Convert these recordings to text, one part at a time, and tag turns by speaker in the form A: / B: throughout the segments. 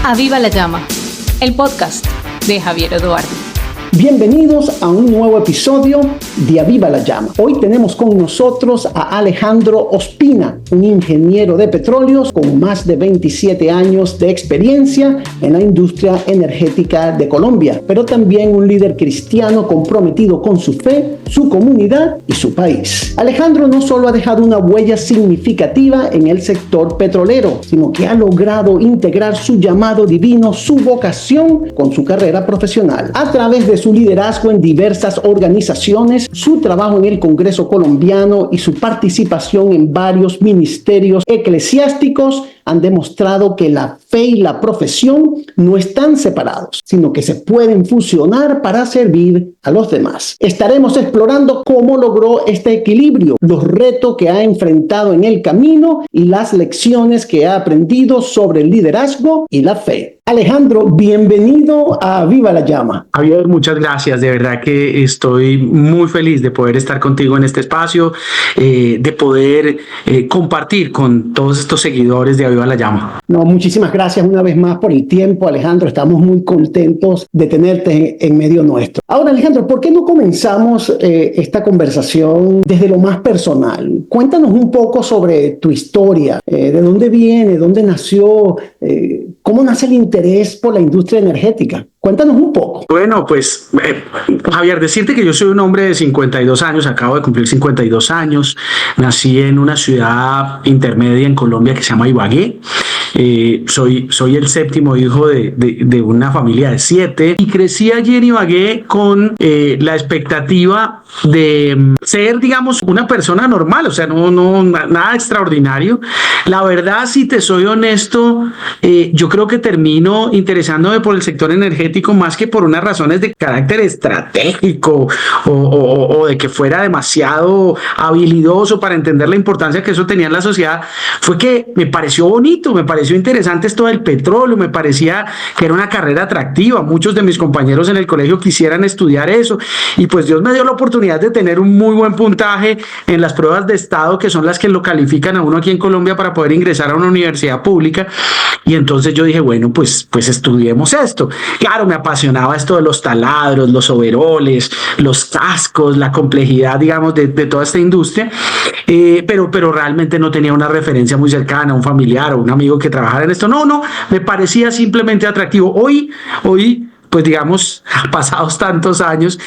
A: Aviva la Llama, el podcast de Javier Eduardo.
B: Bienvenidos a un nuevo episodio de Aviva la Llama. Hoy tenemos con nosotros a Alejandro Ospina, un ingeniero de petróleos con más de 27 años de experiencia en la industria energética de Colombia, pero también un líder cristiano comprometido con su fe, su comunidad y su país. Alejandro no solo ha dejado una huella significativa en el sector petrolero, sino que ha logrado integrar su llamado divino, su vocación con su carrera profesional. A través de su liderazgo en diversas organizaciones, su trabajo en el Congreso colombiano y su participación en varios ministerios eclesiásticos han demostrado que la fe y la profesión no están separados, sino que se pueden fusionar para servir a los demás. Estaremos explorando cómo logró este equilibrio, los retos que ha enfrentado en el camino y las lecciones que ha aprendido sobre el liderazgo y la fe. Alejandro, bienvenido a Viva la Llama.
C: Javier, muchas gracias. De verdad que estoy muy feliz de poder estar contigo en este espacio, de poder compartir con todos estos seguidores de Aviva la Llama.
B: No, muchísimas gracias una vez más por el tiempo, Alejandro. Estamos muy contentos de tenerte en medio nuestro. Ahora, Alejandro, ¿por qué no comenzamos esta conversación desde lo más personal? Cuéntanos un poco sobre tu historia, de dónde viene, dónde nació, cómo nace el interés por la industria energética. Cuéntanos un poco.
C: Bueno, pues, Javier, decirte que yo soy un hombre de 52 años, acabo de cumplir 52 años, nací en una ciudad intermedia en Colombia que se llama Ibagué. Soy el séptimo hijo de una familia de 7 y crecí allí en Ibagué con la expectativa de ser, digamos, una persona normal, o sea, no nada extraordinario. La verdad, si te soy honesto, yo creo que termino interesándome por el sector energético más que por unas razones de carácter estratégico o de que fuera demasiado habilidoso para entender la importancia que eso tenía en la sociedad. Fue que me pareció bonito, me pareció interesante esto del petróleo, me parecía que era una carrera atractiva. Muchos de mis compañeros en el colegio quisieran estudiar eso y pues Dios me dio la oportunidad de tener un muy buen puntaje en las pruebas de estado, que son las que lo califican a uno aquí en Colombia para poder ingresar a una universidad pública. Y entonces yo dije, bueno, pues estudiemos esto. Claro, me apasionaba esto de los taladros, los overoles, los cascos, la complejidad, digamos, de toda esta industria, pero realmente no tenía una referencia muy cercana, un familiar o un amigo que trabajara en esto. No, me parecía simplemente atractivo. Hoy, pues digamos, pasados tantos años,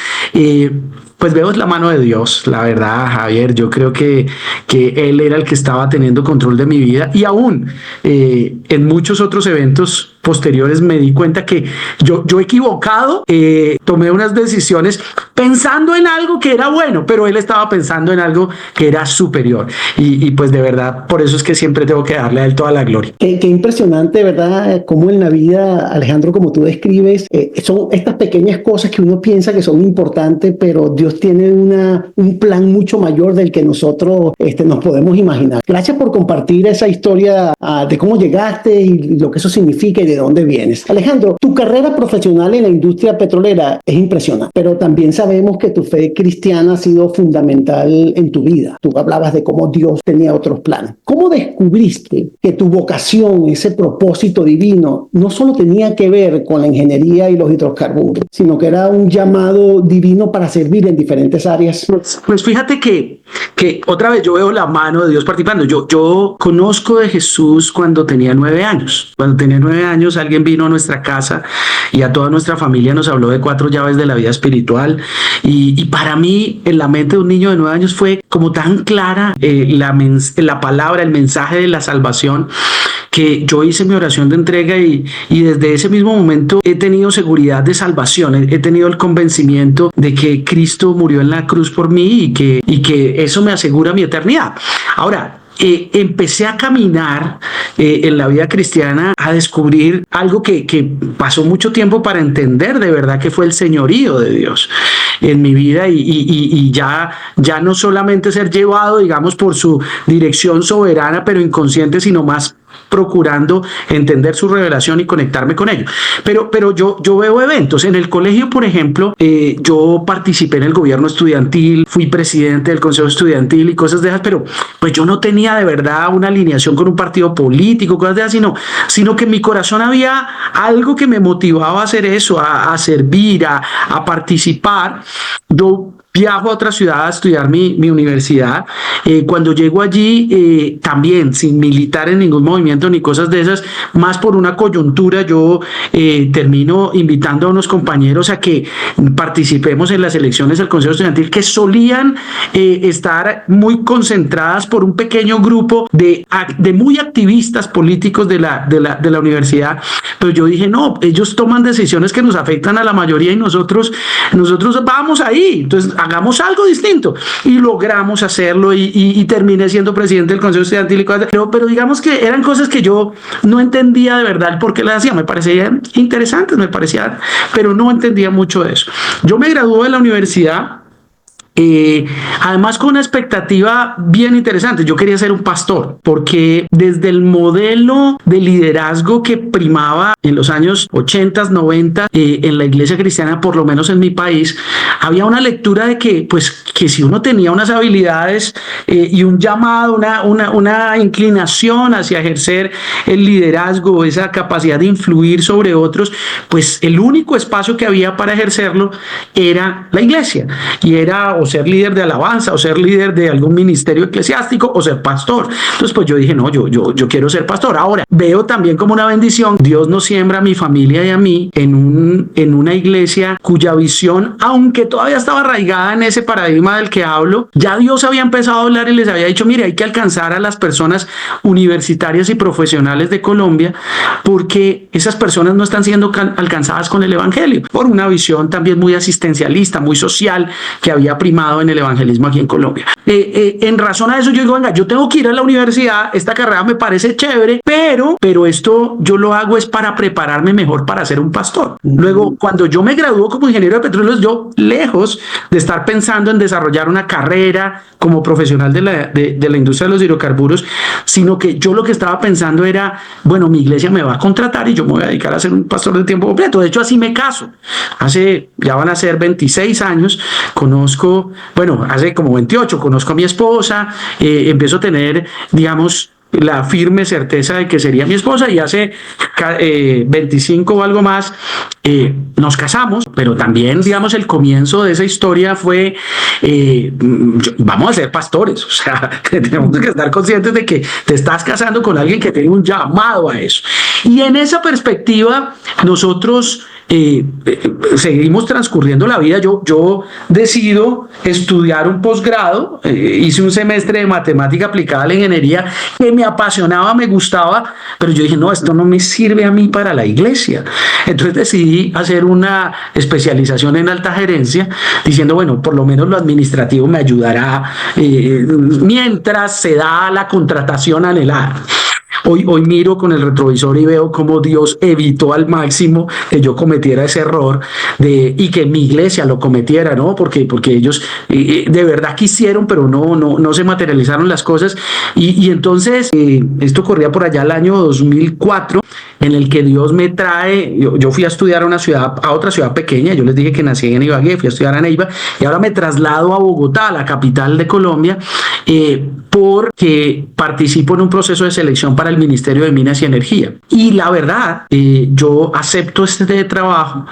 C: pues veo la mano de Dios, la verdad, Javier. Yo creo que Él era el que estaba teniendo control de mi vida y aún en muchos otros eventos posteriores me di cuenta que yo equivocado, tomé unas decisiones pensando en algo que era bueno, pero Él estaba pensando en algo que era superior y pues de verdad, por eso es que siempre tengo que darle a Él toda la gloria.
B: Qué impresionante, ¿verdad? Cómo en la vida, Alejandro, como tú describes, son estas pequeñas cosas que uno piensa que son importantes, pero Dios tiene un plan mucho mayor del que nosotros nos podemos imaginar. Gracias por compartir esa historia de cómo llegaste y lo que eso significa y de dónde vienes. Alejandro, tu carrera profesional en la industria petrolera es impresionante, pero también sabemos que tu fe cristiana ha sido fundamental en tu vida. Tú hablabas de cómo Dios tenía otros planes. ¿Cómo descubriste que tu vocación, ese propósito divino, no solo tenía que ver con la ingeniería y los hidrocarburos, sino que era un llamado divino para servir en diferentes áreas?
C: Pues fíjate que otra vez yo veo la mano de Dios participando. Yo conozco de Jesús cuando tenía 9 años. Cuando tenía 9 años alguien vino a nuestra casa y a toda nuestra familia nos habló de 4 llaves de la vida espiritual y para mí en la mente de un niño de 9 años fue como tan clara la palabra, el mensaje de la salvación, que yo hice mi oración de entrega y desde ese mismo momento he tenido seguridad de salvación, he tenido el convencimiento de que Cristo murió en la cruz por mí y que eso me asegura mi eternidad. Ahora, empecé a caminar en la vida cristiana, a descubrir algo que pasó mucho tiempo para entender de verdad que fue el señorío de Dios en mi vida y ya no solamente ser llevado, digamos, por su dirección soberana pero inconsciente, sino más procurando entender su revelación y conectarme con ellos. Pero yo veo eventos. En el colegio, por ejemplo, yo participé en el gobierno estudiantil, fui presidente del consejo estudiantil y cosas de esas, pero pues yo no tenía de verdad una alineación con un partido político, cosas de esas, sino que en mi corazón había algo que me motivaba a hacer eso, a servir, a participar. Yo viajo a otra ciudad a estudiar mi universidad. Cuando llego allí, también sin militar en ningún movimiento ni cosas de esas, más por una coyuntura, yo termino invitando a unos compañeros a que participemos en las elecciones del Consejo Estudiantil, que solían estar muy concentradas por un pequeño grupo de muy activistas políticos de la universidad. Pero yo dije, no, ellos toman decisiones que nos afectan a la mayoría y nosotros vamos ahí. Entonces, hagamos algo distinto, y logramos hacerlo y terminé siendo presidente del Consejo Estudiantil y cosas, pero digamos que eran cosas que yo no entendía de verdad el por qué las hacía. Me parecían interesantes, pero no entendía mucho de eso. Yo me gradué de la universidad, además con una expectativa bien interesante. Yo quería ser un pastor, porque desde el modelo de liderazgo que primaba en los años 80, 90 en la iglesia cristiana, por lo menos en mi país, había una lectura de que si uno tenía unas habilidades y un llamado, una inclinación hacia ejercer el liderazgo, esa capacidad de influir sobre otros, pues el único espacio que había para ejercerlo era la iglesia, y era o ser líder de alabanza, o ser líder de algún ministerio eclesiástico, o ser pastor. Entonces pues yo dije, no, yo quiero ser pastor. Ahora veo también como una bendición, Dios nos siembra a mi familia y a mí en una iglesia cuya visión, aunque todavía estaba arraigada en ese paradigma del que hablo, ya Dios había empezado a hablar y les había dicho, mire, hay que alcanzar a las personas universitarias y profesionales de Colombia, porque esas personas no están siendo alcanzadas con el evangelio, por una visión también muy asistencialista, muy social, que había primado en el evangelismo aquí en Colombia. En razón a eso yo digo, venga, yo tengo que ir a la universidad, esta carrera me parece chévere, pero esto yo lo hago es para prepararme mejor para ser un pastor. Luego, cuando yo me graduó como ingeniero de petróleos, yo, lejos de estar pensando en desarrollar una carrera como profesional de la industria de los hidrocarburos, sino que yo lo que estaba pensando era, bueno, mi iglesia me va a contratar y yo me voy a dedicar a ser un pastor de tiempo completo. De hecho, así me caso. Ya van a ser 26 años, hace como 28, conozco a mi esposa, empiezo a tener, digamos, la firme certeza de que sería mi esposa, y hace 25 o algo más nos casamos. Pero también, digamos, el comienzo de esa historia fue vamos a ser pastores, o sea, tenemos que estar conscientes de que te estás casando con alguien que tiene un llamado a eso, y en esa perspectiva nosotros seguimos transcurriendo la vida. Yo decido estudiar un posgrado, hice un semestre de matemática aplicada a la ingeniería que me apasionaba, me gustaba, pero yo dije, no, esto no me sirve a mí para la iglesia. Entonces decidí hacer una especialización en alta gerencia, diciendo, bueno, por lo menos lo administrativo me ayudará mientras se da la contratación anhelada. Hoy miro con el retrovisor y veo cómo Dios evitó al máximo que yo cometiera ese error y que mi iglesia lo cometiera, ¿no? Porque ellos de verdad quisieron, pero no se materializaron las cosas. Y entonces esto corría por allá el año 2004, en el que Dios me trae. Yo fui a estudiar a otra ciudad pequeña. Yo les dije que nací en Ibagué, fui a estudiar a Neiva, y ahora me traslado a Bogotá, la capital de Colombia, porque participo en un proceso de selección para el Ministerio de Minas y Energía. Y la verdad, yo acepto este trabajo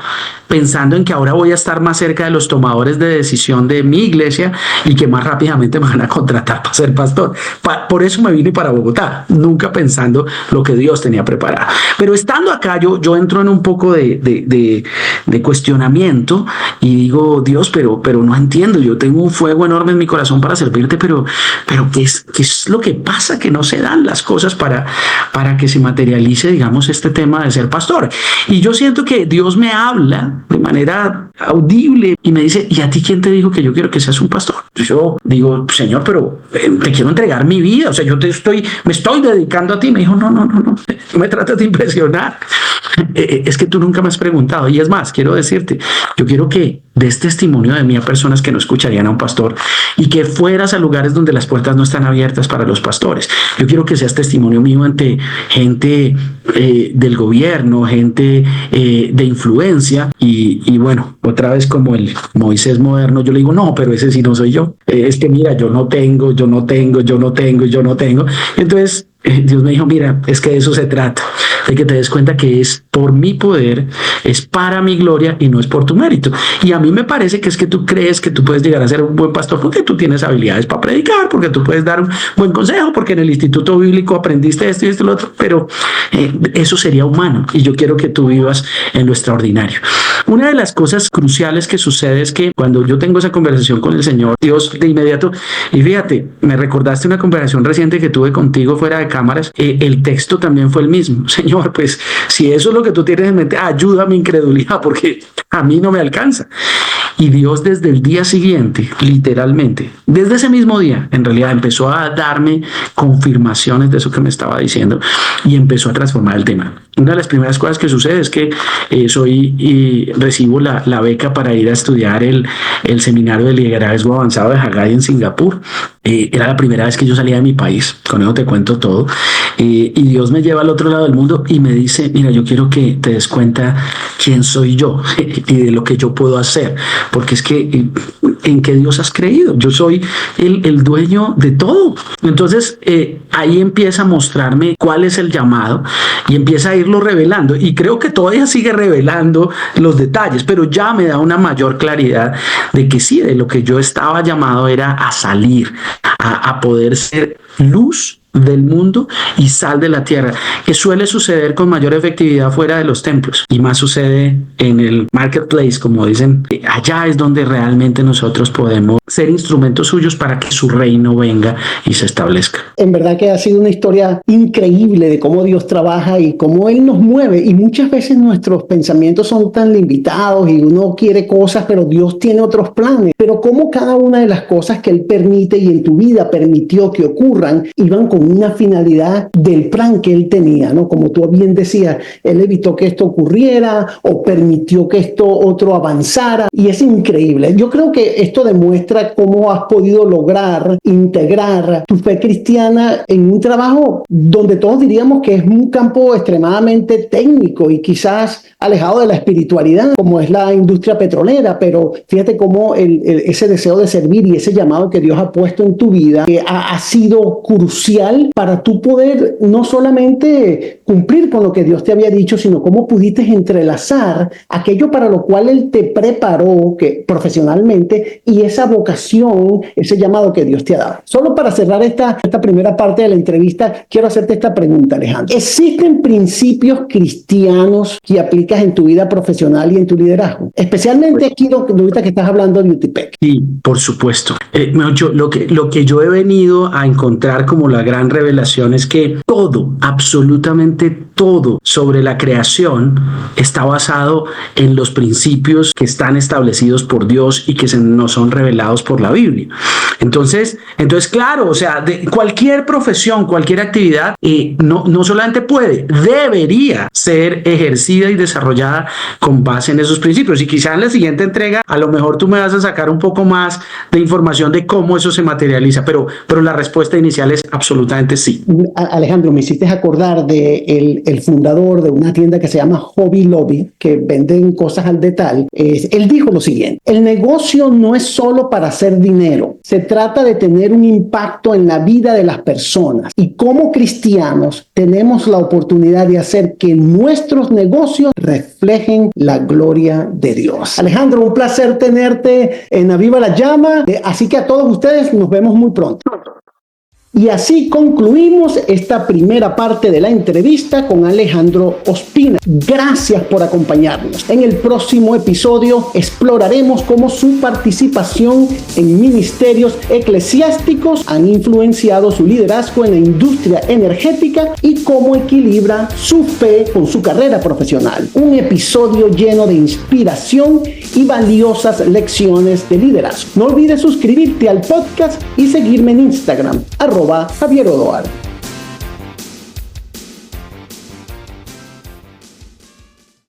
C: pensando en que ahora voy a estar más cerca de los tomadores de decisión de mi iglesia y que más rápidamente me van a contratar para ser pastor. Por eso me vine para Bogotá, nunca pensando lo que Dios tenía preparado. Pero estando acá, yo entro en un poco de cuestionamiento y digo, Dios, pero no entiendo. Yo tengo un fuego enorme en mi corazón para servirte, pero ¿qué es lo que pasa? Que no se dan las cosas para que se materialice, digamos, este tema de ser pastor. Y yo siento que Dios me habla de manera audible y me dice, ¿y a ti quién te dijo que yo quiero que seas un pastor? Yo digo, Señor, pero te quiero entregar mi vida, o sea, me estoy dedicando a ti. Me dijo, no me tratas de impresionar. Es que tú nunca me has preguntado, y es más, quiero decirte, yo quiero que des testimonio de mí a personas que no escucharían a un pastor y que fueras a lugares donde las puertas no están abiertas para los pastores. Yo quiero que seas testimonio mío ante gente del gobierno, gente de influencia y bueno, otra vez como el Moisés moderno, yo le digo, no, pero ese sí no soy yo. Es que mira, yo no tengo. Entonces, Dios me dijo, mira, es que de eso se trata, de que te des cuenta que es por mi poder, es para mi gloria y no es por tu mérito. Y a mí me parece que es que tú crees que tú puedes llegar a ser un buen pastor porque tú tienes habilidades para predicar, porque tú puedes dar un buen consejo, porque en el instituto bíblico aprendiste esto y esto y lo otro, pero eso sería humano y yo quiero que tú vivas en lo extraordinario. Una de las cosas cruciales que sucede es que cuando yo tengo esa conversación con el Señor, Dios de inmediato, y fíjate, me recordaste una conversación reciente que tuve contigo fuera de cámaras, el texto también fue el mismo. Señor, pues si eso es lo que tú tienes en mente, ayuda a mi incredulidad porque a mí no me alcanza. Y Dios desde el día siguiente, literalmente, desde ese mismo día, en realidad empezó a darme confirmaciones de eso que me estaba diciendo y empezó a transformar el tema. Una de las primeras cosas que sucede es que recibo la beca para ir a estudiar el seminario de liderazgo avanzado de Haggai en Singapur. Era la primera vez que yo salía de mi país, con eso te cuento todo. Y Dios me lleva al otro lado del mundo y me dice, mira, yo quiero que te des cuenta quién soy yo y de lo que yo puedo hacer, porque es que en qué Dios has creído. Yo soy el dueño de todo. Entonces ahí empieza a mostrarme cuál es el llamado y empieza a irlo revelando y creo que todavía sigue revelando los detalles, pero ya me da una mayor claridad de que sí, de lo que yo estaba llamado era a salir, a poder ser luz del mundo y sal de la tierra, que suele suceder con mayor efectividad fuera de los templos y más sucede en el marketplace, como dicen. Allá es donde realmente nosotros podemos ser instrumentos suyos para que su reino venga y se establezca.
B: En verdad que ha sido una historia increíble de cómo Dios trabaja y cómo Él nos mueve, y muchas veces nuestros pensamientos son tan limitados y uno quiere cosas, pero Dios tiene otros planes, pero cómo cada una de las cosas que Él permite y en tu vida permitió que ocurran iban con una finalidad del plan que Él tenía, ¿no? Como tú bien decías, Él evitó que esto ocurriera o permitió que esto otro avanzara, y es increíble. Yo creo que esto demuestra cómo has podido lograr integrar tu fe cristiana en un trabajo donde todos diríamos que es un campo extremadamente técnico y quizás alejado de la espiritualidad, como es la industria petrolera, pero fíjate cómo ese deseo de servir y ese llamado que Dios ha puesto en tu vida ha sido crucial para tú poder no solamente cumplir con lo que Dios te había dicho, sino cómo pudiste entrelazar aquello para lo cual Él te preparó profesionalmente y esa vocación, ese llamado que Dios te ha dado. Solo para cerrar esta primera parte de la entrevista, quiero hacerte esta pregunta, Alejandro. ¿Existen principios cristianos que aplicas en tu vida profesional y en tu liderazgo? Especialmente aquí, ahorita que estás hablando de UTPEC.
C: Sí, por supuesto. Lo que yo he venido a encontrar como la gran revelación es que todo, absolutamente todo sobre la creación está basado en los principios que están establecidos por Dios y que nos son revelados por la Biblia. Entonces claro, o sea, de cualquier profesión, cualquier actividad, no solamente puede, debería ser ejercida y desarrollada con base en esos principios. Y quizá en la siguiente entrega, a lo mejor tú me vas a sacar un poco más de información de cómo eso se materializa, pero la respuesta inicial es absolutamente sí.
B: Alejandro, me hiciste acordar de el fundador de una tienda que se llama Hobby Lobby, que venden cosas al detalle. Él dijo lo siguiente: el negocio no es solo para hacer dinero, se trata de tener un impacto en la vida de las personas, y como cristianos tenemos la oportunidad de hacer que nuestros negocios reflejen la gloria de Dios. Alejandro, un placer tenerte en Aviva la Llama, así que a todos ustedes nos vemos muy pronto. Y así concluimos esta primera parte de la entrevista con Alejandro Ospina. Gracias por acompañarnos. En el próximo episodio exploraremos cómo su participación en ministerios eclesiásticos han influenciado su liderazgo en la industria energética y cómo equilibra su fe con su carrera profesional. Un episodio lleno de inspiración y valiosas lecciones de liderazgo. No olvides suscribirte al podcast y seguirme en Instagram, @Javier Odoar.